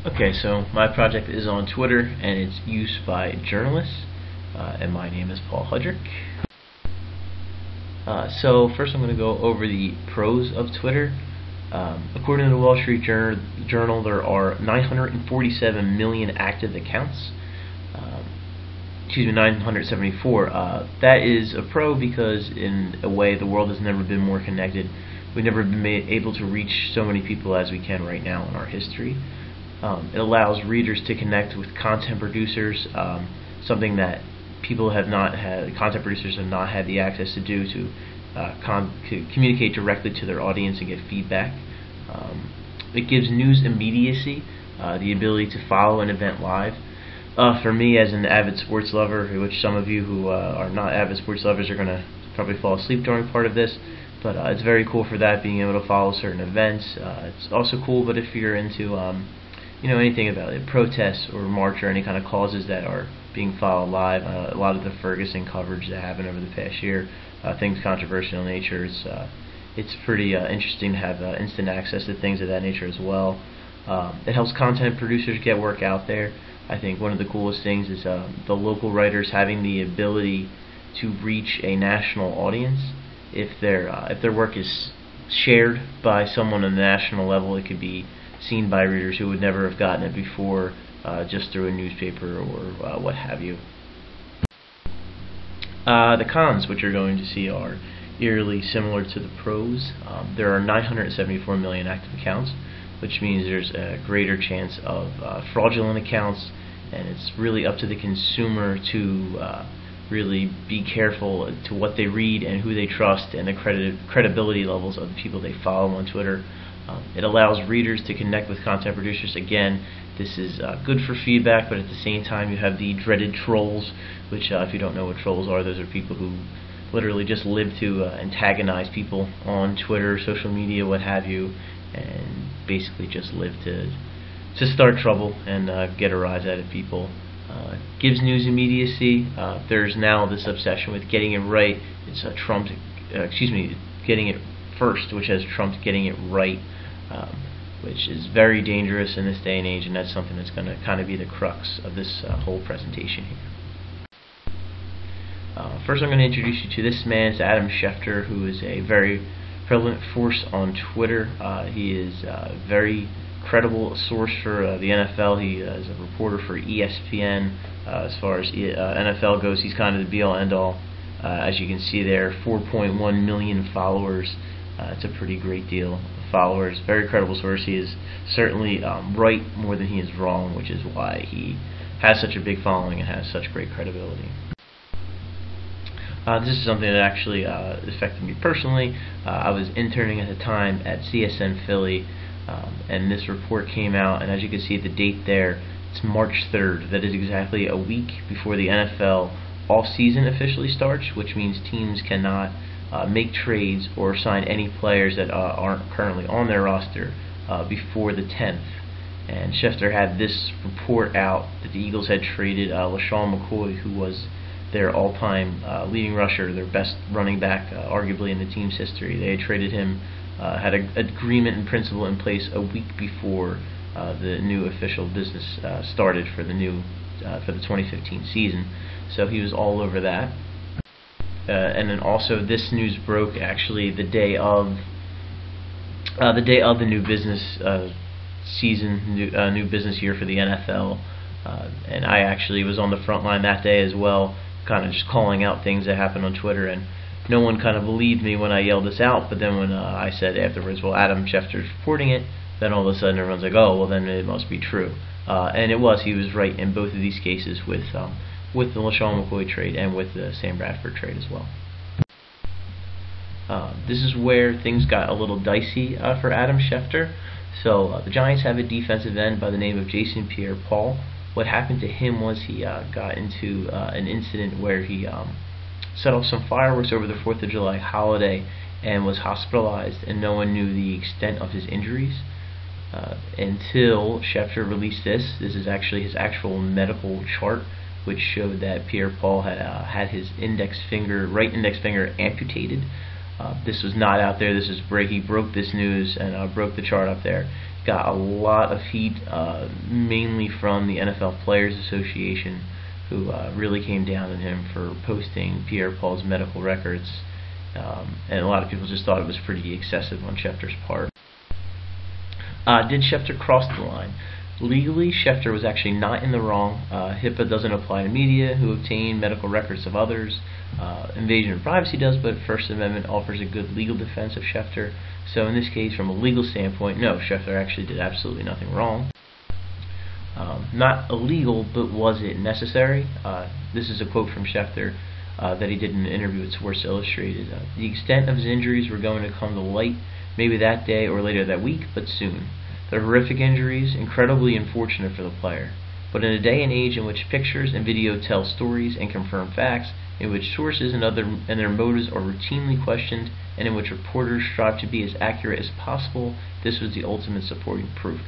Okay, so my project is on Twitter and it's used by journalists, and my name is Paul Hudrick. So first I'm going to go over the pros of Twitter. According to the Wall Street Journal, there are 947 million active accounts. 974. That is a pro because in a way the world has never been more connected. We've never been able to reach so many people as we can right now in our history. It allows readers to connect with content producers, something that content producers have not had the access to do, to communicate directly to their audience and get feedback. It gives news immediacy, the ability to follow an event live. For me, as an avid sports lover, which some of you who are not avid sports lovers are going to probably fall asleep during part of this, but it's very cool for that, being able to follow certain events. It's also cool, but if you're into anything about it, protests or march or any kind of causes that are being followed live, a lot of the Ferguson coverage that happened over the past year, things controversial in nature, it's pretty interesting to have instant access to things of that nature as well. It helps content producers get work out there. I think one of the coolest things is the local writers having the ability to reach a national audience. If their work is shared by someone on the national level, it could be seen by readers who would never have gotten it before, just through a newspaper or what have you. The cons, which you're going to see, are eerily similar to the pros. There are 974 million active accounts, which means there's a greater chance of fraudulent accounts, and it's really up to the consumer to really be careful to what they read and who they trust, and the credibility levels of the people they follow on Twitter. It allows readers to connect with content producers. Again, this is good for feedback, but at the same time you have the dreaded trolls, which if you don't know what trolls are, those are people who literally just live to antagonize people on Twitter, social media, what have you, and basically just live to start trouble and get a rise out of people. Gives news immediacy. There's now this obsession with getting it right. It's getting it first, which has trumped getting it right, which is very dangerous in this day and age, and that's something that's going to kind of be the crux of this whole presentation here. First I'm going to introduce you to this man. It's Adam Schefter, who is a very prevalent force on Twitter. He is a very credible source for the NFL. He is a reporter for ESPN. As far as NFL goes, he's kind of the be-all, end-all. As you can see there, 4.1 million followers. It's a pretty great deal of followers. Very credible source. He is certainly right more than he is wrong, which is why he has such a big following and has such great credibility. This is something that actually affected me personally. I was interning at the time at CSN Philly, and this report came out, and as you can see the date there, it's March 3rd. That is exactly a week before the NFL off-season officially starts, which means teams cannot make trades or sign any players that aren't currently on their roster before the 10th. And Schefter had this report out that the Eagles had traded LeSean McCoy, who was their all-time leading rusher, their best running back arguably in the team's history. They had traded him, had an agreement in principle in place a week before the new official business started for the 2015 season. So he was all over that. And then also this news broke actually the day of the new business season, new business year for the NFL. And I actually was on the front line that day as well, kind of just calling out things that happened on Twitter, and no one kind of believed me when I yelled this out. But then when I said afterwards, well, Adam Schefter's reporting it, then all of a sudden everyone's like, oh, well, then it must be true. And it was. He was right in both of these cases with the LeSean McCoy trade and with the Sam Bradford trade as well. This is where things got a little dicey for Adam Schefter. So the Giants have a defensive end by the name of Jason Pierre-Paul. What happened to him was he got into an incident where he set off some fireworks over the 4th of July holiday and was hospitalized, and no one knew the extent of his injuries until Schefter released this. This is actually his actual medical chart, which showed that Pierre-Paul had his right index finger amputated. This was not out there. This is he broke this news and broke the chart up there. got a lot of heat, mainly from the NFL Players Association, who really came down on him for posting Pierre-Paul's medical records, and a lot of people just thought it was pretty excessive on Schefter's part. Did Schefter cross the line? Legally, Schefter was actually not in the wrong. HIPAA doesn't apply to media who obtain medical records of others. Invasion of privacy does, but First Amendment offers a good legal defense of Schefter. So in this case, from a legal standpoint, no, Schefter actually did absolutely nothing wrong. Not illegal, but was it necessary? This is a quote from Schefter that he did in an interview with Sports Illustrated. The extent of his injuries were going to come to light maybe that day or later that week, but soon. The horrific injuries, incredibly unfortunate for the player. But in a day and age in which pictures and video tell stories and confirm facts, in which sources and their motives are routinely questioned, and in which reporters strive to be as accurate as possible, this was the ultimate supporting proof.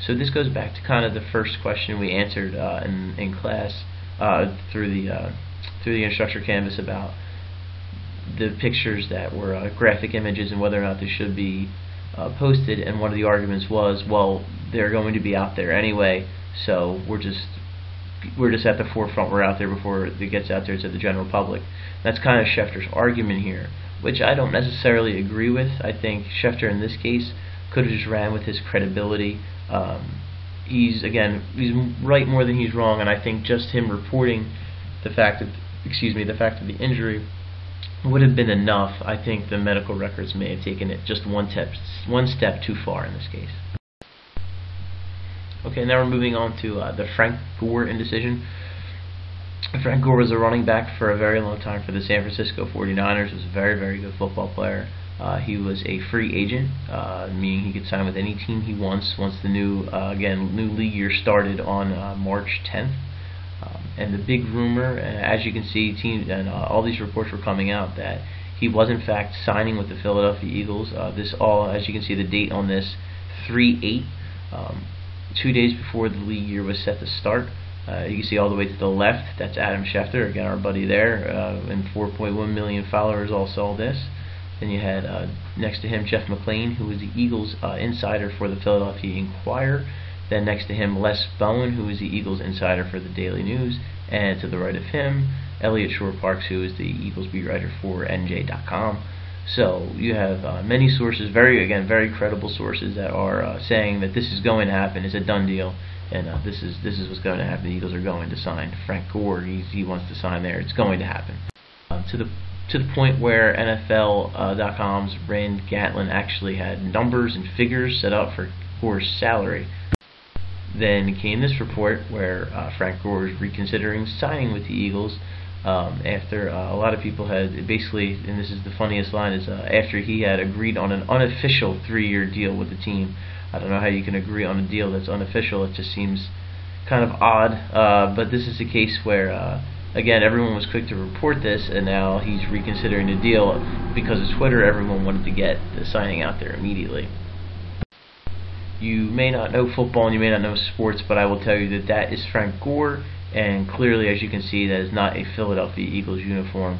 So this goes back to kind of the first question we answered in class through the instructor canvas about the pictures that were graphic images and whether or not they should be posted. And one of the arguments was, well, they're going to be out there anyway, so we're just at the forefront. We're out there before it gets out there to the general public. That's kind of Schefter's argument here, which I don't necessarily agree with. I think Schefter in this case could have just ran with his credibility. He's right more than he's wrong, and I think just him reporting the fact of the injury would have been enough. I think the medical records may have taken it just one step too far in this case. Okay, now we're moving on to the Frank Gore indecision. Frank Gore was a running back for a very long time for the San Francisco 49ers. He was a very, very good football player. He was a free agent, meaning he could sign with any team he wants once the new league year started on March 10th. And the big rumor, as you can see, all these reports were coming out that he was in fact signing with the Philadelphia Eagles. As you can see, the date on this, 3/8, 2 days before the league year was set to start. You can see all the way to the left, that's Adam Schefter, again our buddy there, and 4.1 million followers all saw this. Then you had next to him Jeff McLean, who was the Eagles insider for the Philadelphia Inquirer. Then next to him Les Bowen, who is the Eagles insider for the Daily News. And to the right of him, Elliot Shore-Parks, who is the Eagles beat writer for NJ.com. So you have many sources, very credible sources that are saying that this is going to happen. It's a done deal, and this is what's going to happen. The Eagles are going to sign Frank Gore. He wants to sign there. It's going to happen. To the point where NFL.com's Rand Gatlin actually had numbers and figures set out for Gore's salary. Then came this report where Frank Gore is reconsidering signing with the Eagles after a lot of people had basically, and this is the funniest line, is after he had agreed on an unofficial 3-year deal with the team. I don't know how you can agree on a deal that's unofficial. It just seems kind of odd, but this is a case where again, everyone was quick to report this, and now he's reconsidering the deal. Because of Twitter, everyone wanted to get the signing out there immediately. You may not know football and you may not know sports, but I will tell you that that is Frank Gore, and clearly, as you can see, that is not a Philadelphia Eagles uniform.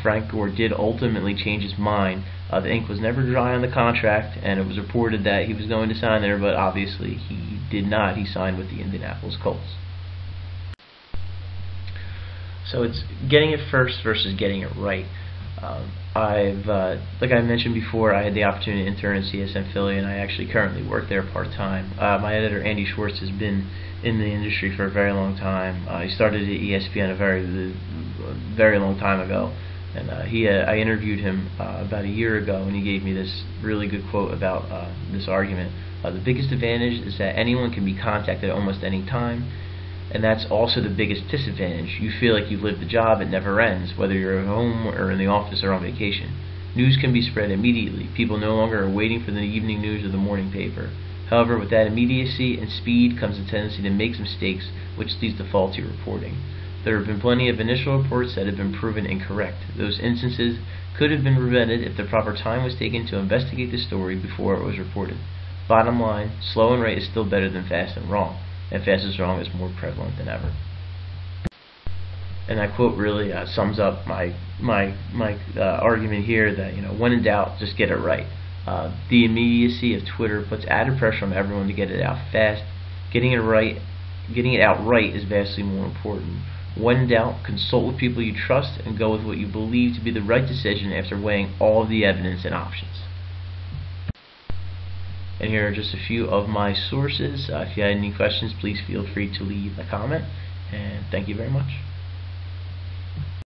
Frank Gore did ultimately change his mind. The ink was never dry on the contract, and it was reported that he was going to sign there, but obviously he did not. He signed with the Indianapolis Colts. So it's getting it first versus getting it right. Like I mentioned before, I had the opportunity to intern at CSN Philly, and I actually currently work there part-time. My editor, Andy Schwartz, has been in the industry for a very long time. He started at ESPN a very long time ago, and I interviewed him about a year ago, and he gave me this really good quote about this argument. The biggest advantage is that anyone can be contacted at almost any time, and that's also the biggest disadvantage. You feel like you've lived the job, it never ends, whether you're at home or in the office or on vacation. News can be spread immediately. People no longer are waiting for the evening news or the morning paper. However, with that immediacy and speed comes a tendency to make mistakes, which leads to faulty reporting. There have been plenty of initial reports that have been proven incorrect. Those instances could have been prevented if the proper time was taken to investigate the story before it was reported. Bottom line, slow and right is still better than fast and wrong, and fast and wrong is more prevalent than ever. And that quote really sums up my argument here that, when in doubt, just get it right. The immediacy of Twitter puts added pressure on everyone to get it out fast. Getting it out right is vastly more important. When in doubt, consult with people you trust and go with what you believe to be the right decision after weighing all of the evidence and options. And here are just a few of my sources. If you had any questions, please feel free to leave a comment. And thank you very much.